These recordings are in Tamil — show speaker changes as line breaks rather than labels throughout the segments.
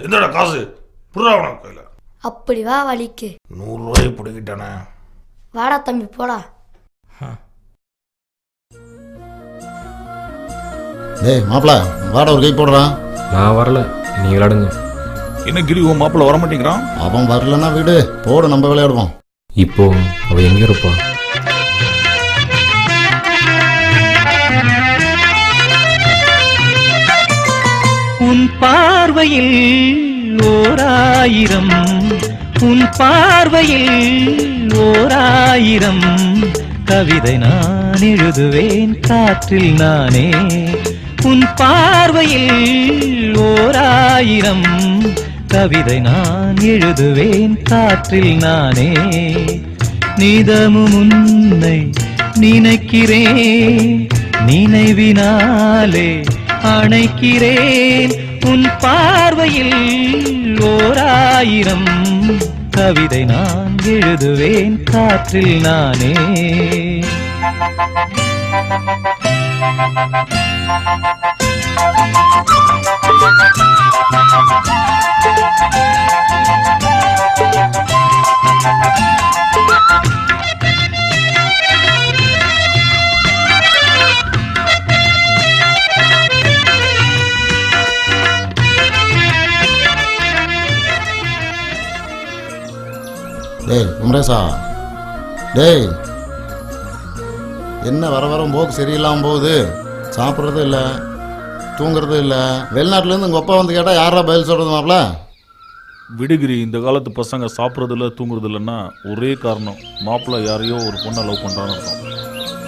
என்னடா காசு புறா கையில்.
அப்படி வா வலிக்கு
100 ரூபாய் பிடிக்கிட்டானே.
வாடா தம்பி போடா.
டேய் மாப்பிள வாடா ஒரு கை போடுறான்.
நான் வரல, நீங்க விளையாடுங்க.
என்ன கிரி உன் மாப்பிள்ள வர மாட்டேங்கிறான்?
அவன் வரலன்னா வீடு போட நம்ம விளையாடுவோம்.
இப்போ அவ எங்க இருப்பா?
உன் பார்வையில் ஓராயிரம், உன் பார்வையில் ஓராயிரம் கவிதை நான் எழுதுவேன் காற்றில் நானே. உன் பார்வையில் ஓராயிரம் கவிதை நான் எழுதுவேன் காற்றில் நானே. நீதமும் உன்னை நினைக்கிறேன், நினைவினாலே அணைக்கிறேன். உன் பார்வையில் ஓராயிரம் கவிதை நான் எழுதுவேன் காற்றில் நானே.
டேய் குமரேசா, டேய் என்ன வர வர போக்கு சரியில்லாமல் போகுது. சாப்பிட்றதும் இல்லை, தூங்குறதும் இல்லை. வெளிநாட்டிலேருந்து உங்கள் அப்பா வந்து கேட்டால் யாரா பதில் சொல்கிறது மாப்பிள?
விடுகிரி, இந்த காலத்து பசங்க சாப்பிட்றது இல்லை தூங்குறது இல்லைன்னா ஒரே காரணம், மாப்பிள்ளை யாரையோ ஒரு பொண்ணை லவ் பண்ணுறான்னு இருக்கும்.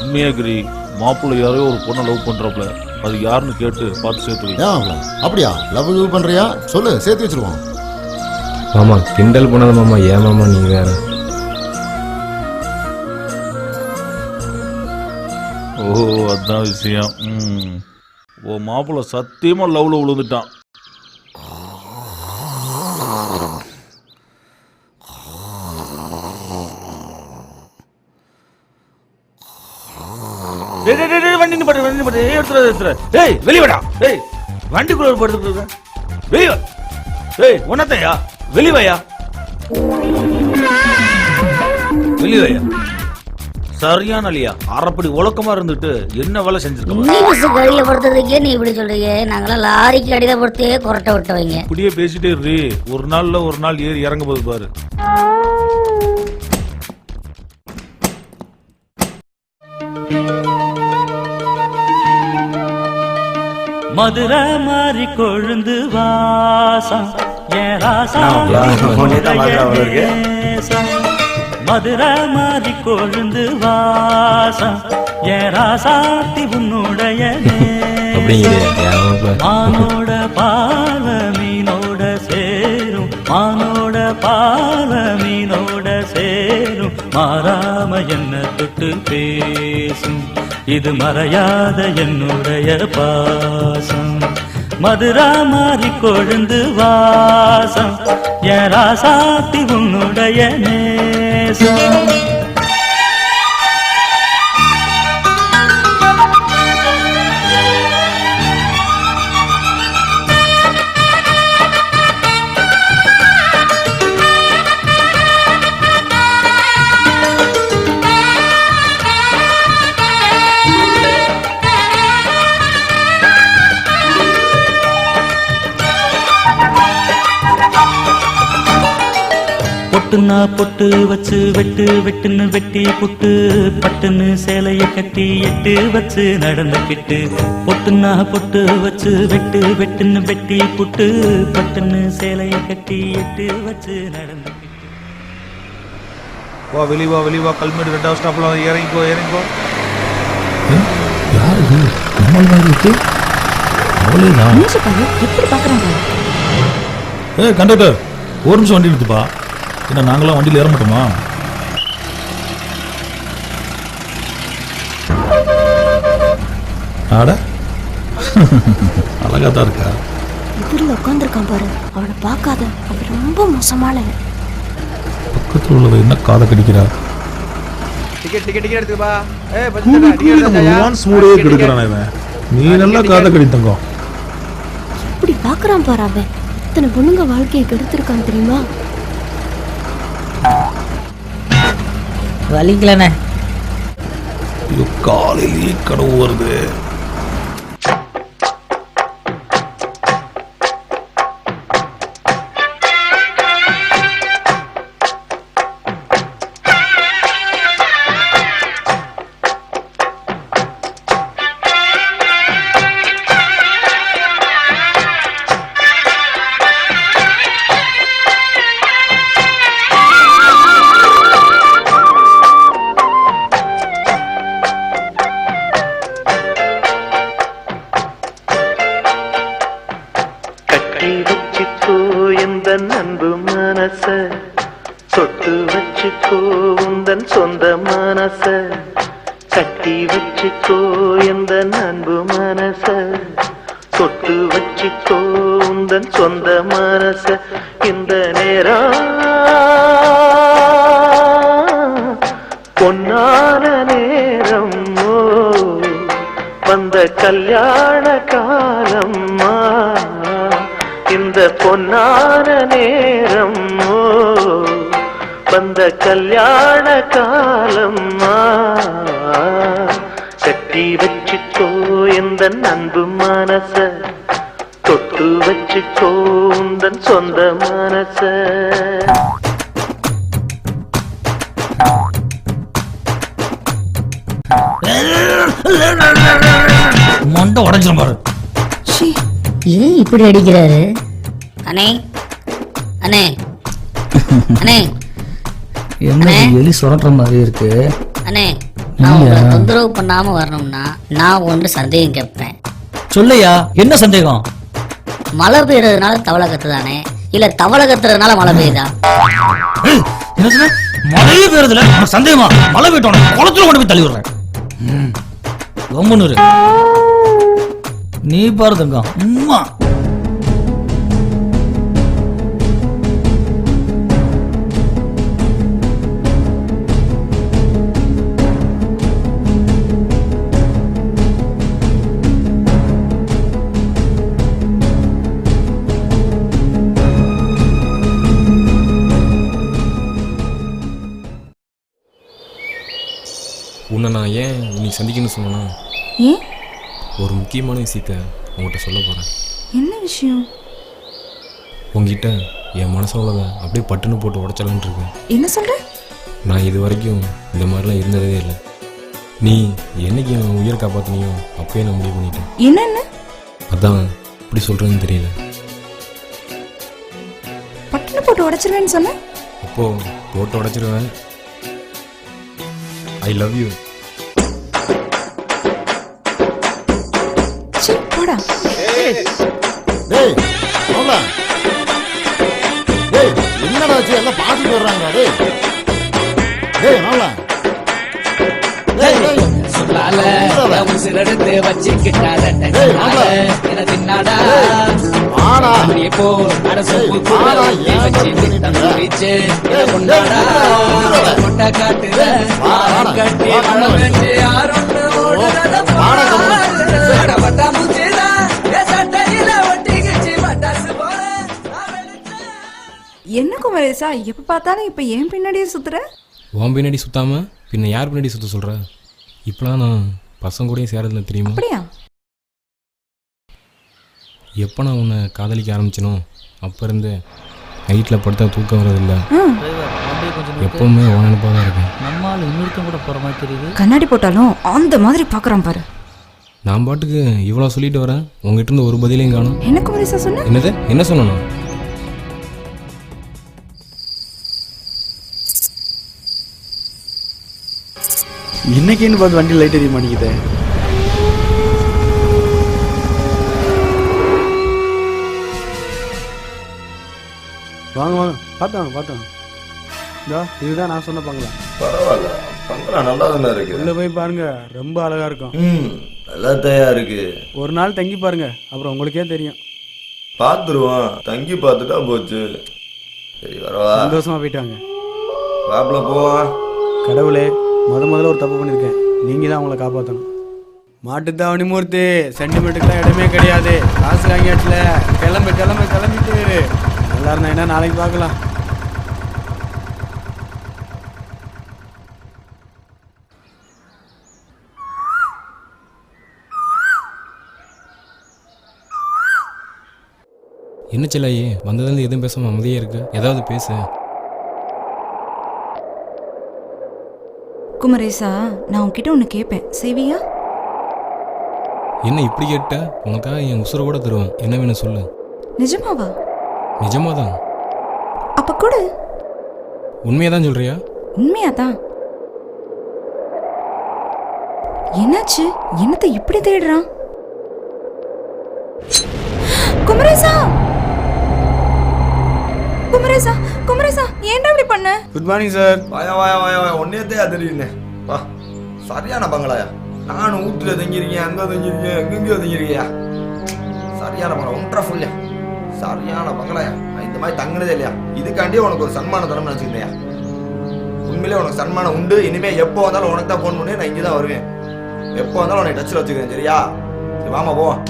உண்மையா கிரி, மாப்பிள்ளை யாரையோ ஒரு பொண்ணை லவ் பண்ணுறப்பல அது யாருன்னு கேட்டு பார்த்து சேர்த்து.
ஏன் மாப்பிள அப்படியா? லவ் லவ் பண்ணுறியா? சொல்லு, சேர்த்து வச்சுருவோம்.
மாமா கிண்டல் பண்ணாத மாமா. ஏன் மாமா நீங்க வேற?
ஓ அதுதான் விஷயம். ஓ மாப்பிள்ள சத்தியமா லவ்ல விழுந்துட்டான். வெளிவடா, வண்டிக்குள்ள படுத்து வெளிவா. உன்னத்தையா வெளிவையா, வெளிவையா. சரியான இல்லையா? அரைப்படி ஒழுக்கமா இருந்துட்டு என்ன வேலை செஞ்சிருக்க?
கடியில படுத்ததுக்கே நீ இப்படி சொல்றீங்க. நாங்களாம் லாரிக்கு அடியில படுத்தே கொரட்டை விட்டவங்க.
இப்படியே பேசிட்டே இரு, ஒரு நாள்ல ஒரு நாள் ஏறி இறங்க போது பாரு.
மதுரை மாறி கொழுந்து வாசம் ஏன் ராசா, மதுரை மாறி கொழுந்து வாசம் ஏன் ராசாத்தி உன்னுடைய. மானோட பால மீனோட சேரும், மானோட பால மீனோட சேரும். மாறாம என்ன தொட்டு பேசும், இது மறையாத என்னுடைய பாசம். மதுரா மாறி கொழுந்து வாசம் என் ராசாத்தி உன்னுடைய நேசம். பொட்டுனா பொட்டு வச்சு வெட்டு வெட்டுன்னு வெட்டி புட்டு, பட்டுன்னு சேலைய கட்டி எட்டு வச்சு நடந்துக்கிட்டு. பொட்டுனா பொட்டு வச்சு வெட்டு வெட்டுன்னு வெட்டி புட்டு, பட்டுன்னு சேலைய கட்டி எட்டு வச்சு நடந்துக்கிட்டு.
வா வெளிவா வெளிவா, கல்மேடு 2வது ஸ்டாப்ல இறங்கிக்கோ இறங்கிக்கோ.
யாரு இது? நம்ம மாதிரி இருக்கு. அவளே தான்.
எப்படி பாக்குறாங்க?
கண்டக்டர் ஒரு நிமிஷம் வண்டி எடுத்துப்பா. என்ன நாங்களாம் வண்டியில் ஏற மாட்டோமா? ஆட அழகா தான் இருக்கா.
இதுல உட்காந்துருக்கான் பாரு, அவனை பார்க்காத. அவன் ரொம்ப மோசமானவன்.
பக்கத்தில் உள்ளவ என்ன காதை கடிக்கிறா. நீ நல்லா காதை கடித்தங்க.
எப்படி பாக்குறான் பாரு அவன். இத்தனை பொண்ணுங்க வாழ்க்கையை கெடுத்திருக்கான் தெரியுமா?
வலிக்கலண்ணே.
இது காலையிலேயே கனவு வருது.
அன்பு மனச தொட்டு வச்சுக்கோ உந்தன் சொந்த மனச கட்டி வச்சுக்கோ எந்த அன்பு மனச தொட்டு வச்சுக்கோ உந்தன் சொந்த மனச இந்த நேரம் பொன்னான நேரம் வந்த கல்யாண காலம் இந்த பொன்னான நேரம் வந்த கல்யாண காலம் கட்டி வச்சுக்கோ எந்த அன்பு மனச தொட்டு வச்சுக்கோ உந்தன் சொந்த மனச
மண்டை உடைஞ்சிரும் பாரு.
ஏன் இப்படி அடிக்கிறாரு? அண்ணே அண்ணே அண்ணே
என்ன எலி சுரட்டுற மாதிரி இருக்கு.
அண்ணே, நான் உங்களை தொந்தரவு பண்ணாம வரணும்னா நான் ஒன்று சந்தேகம் கேட்பேன்.
சொல்லையா, என்ன சந்தேகம்?
மழை பெய்யறதுனால தவளை கத்துதானே, இல்ல தவளை கத்துறதுனால மழை பெய்யுதா?
என்ன சொன்ன? மழையே பெய்யறதுல சந்தேகமா? மழை பெய்யட்டோம், குளத்துல கொண்டு போய் தள்ளி விடுறேன். கம்முன்னு நீ பாரு தங்கம். உம்மா
உன்னை நான் ஏன் இன்னைக்கு சந்திக்கணும்னு சொன்னா,
ஏன்?
ஒரு முக்கியமான விஷயத்த உங்கள்கிட்ட சொல்ல போகிறேன்.
என்ன விஷயம்?
உங்ககிட்ட என் மனசோலதை அப்படியே பட்டுன்னு போட்டு உடச்சலான் இருக்கேன்.
என்ன சொல்ற?
நான் இது வரைக்கும் இந்த மாதிரிலாம் இருந்ததே இல்லை. நீ என்னைக்கு என் உயிர் காப்பாற்றினியோ அப்பயே நான் முடிவு பண்ணிட்டேன்.
என்னன்னு?
அதான் இப்படி சொல்கிறதுன்னு தெரியல.
பட்டுன்னு போட்டு உடைச்சிருவேன்னு சொன்ன?
அப்போது போட்டு உடச்சிருவேன். I love you.
போடா.
டேய் போடா. டேய் என்னடா ஆச்சு, எல்லாம் பாத்துட்டு வர்றாங்க. டேய் டேய் நல்லா டேய் டேய்
சொல்லால உசிரெடுத்து வச்சிக்கிட்டால என தின்னாடா
ஆடா
இப்போ அரசு பாடா வச்சி தந்துச்சு கொண்டாடா கொண்ட காட்டுல கட்டி வளர்ந்து யாரொன்று ஓடுறத பாடா வட்டா முச்சில சட்டையில ஒட்டிக்கிச்சு பட்டாசு போல.
என்ன குமரேசா, எப்ப பார்த்தாலும் இப்ப ஏன் பின்னாடியே சுத்துற?
உன் பின்னாடி சுத்தாம பின்ன யார் பின்னாடி சுத்த சொல்ற? இப்பெல்லாம் நான் பசங்க கூடயும் சேரதில்லை தெரியுமா?
அப்படியா?
எப்போ நான் உன்னை காதலிக்க ஆரம்பிச்சனோ அப்போ இருந்து நைட்டில் படுத்தா தூக்கம் வரதில்லை. எப்பவுமே உன் நினைப்பாக தான் இருக்கேன்.
நம்மால் இன்னொருத்தம் கூட போகிற மாதிரி தெரியுது.
கண்ணாடி போட்டாலும் அந்த மாதிரி பாக்குறான் பாரு.
நான் பாட்டுக்கு இவ்வளோ சொல்லிட்டு வரேன், உங்ககிட்ட இருந்து ஒரு பதிலையும் காணும்.
என்ன குமரேசா சொன்ன?
என்னது என்ன சொல்லணும்?
இன்னைக்குன்னு பார்த்து வண்டி லைட் எரிய மாட்டேங்குது. வாங்க வாங்க, பார்த்தோம் இதுதான் நான் சொன்ன பங்களா.
பரவாயில்ல, பங்களா நல்லா தானே இருக்கு.
உள்ள போய் பாருங்க, ரொம்ப அழகா இருக்கும்.
நல்லா தயா இருக்கு.
ஒரு நாள் தங்கி பாருங்க, அப்புறம் உங்களுக்கே தெரியும்.
பார்த்துருவோம், தங்கி பார்த்துட்டா போச்சு. சரி வரவா?
சந்தோஷமா போயிட்டாங்க.
வாப்பில் போவான்.
கடவுளே, முதல்ல ஒரு தப்பு பண்ணியிருக்கேன், நீங்கள் தான் அவங்கள காப்பாற்றணும். மாட்டுத்தாவணி மூர்த்தி, சென்டிமெண்ட்டுக்கெல்லாம் இடமே கிடையாது. காசு வாங்கியாச்சுல. கிளம்பு கிளம்பு கிளம்பிட்டு இரு. நல்லா இருந்தா என்ன நாளைக்கு பார்க்கலாம்.
என்ன செல்லாயி வந்ததுலேருந்து எதுவும் பேசாம அமைதியே இருக்கு, ஏதாவது பேசு.
குமரேசா, நான் உன்கிட்ட ஒன்று கேட்பேன், செய்வியா?
என்ன இப்படி கேட்ட? உனக்காக என் உசுரை கூட தருவேன், என்ன வேணும் சொல்லு.
நிஜமாவா?
நிஜமாதான்.
அப்ப கொடு.
உண்மையாக தான் சொல்றியா?
உண்மையாதான். என்னாச்சு? என்னத்தை இப்படி தேடுறான்? குமரேசா, குமரேசா, குமரேசா, ஏன்டா இப்படி பண்ண?
Good morning sir.
வாயா வாயா வாயா வாயா ஒன்னே தெரியுண்ணே. வா சரியான பங்களாயா. நானும் வீட்டுல தங்கியிருக்கேன், அங்கே தங்கியிருக்கேன், எங்கெங்கயோ தங்கியிருக்கியா. சரியான பங்களா, ஒன்றரை ஃபுல்லையா. சரியான பங்களாயா. நான் இந்த மாதிரி தங்கினதே இல்லையா. இதுக்காண்டியே உனக்கு ஒரு சன்மானம் தரம்னு வச்சுக்கிட்டேயா. உண்மையிலே உனக்கு சன்மானம் உண்டு. இனிமே எப்போ வந்தாலும் உனக்கு தான் ஃபோன் பண்ணி நான் இங்கே தான் வருவேன். எப்போ வந்தாலும் உனக்கு டச்சில் வச்சுக்கிறேன், சரியா? சரி வாமா போவோம்.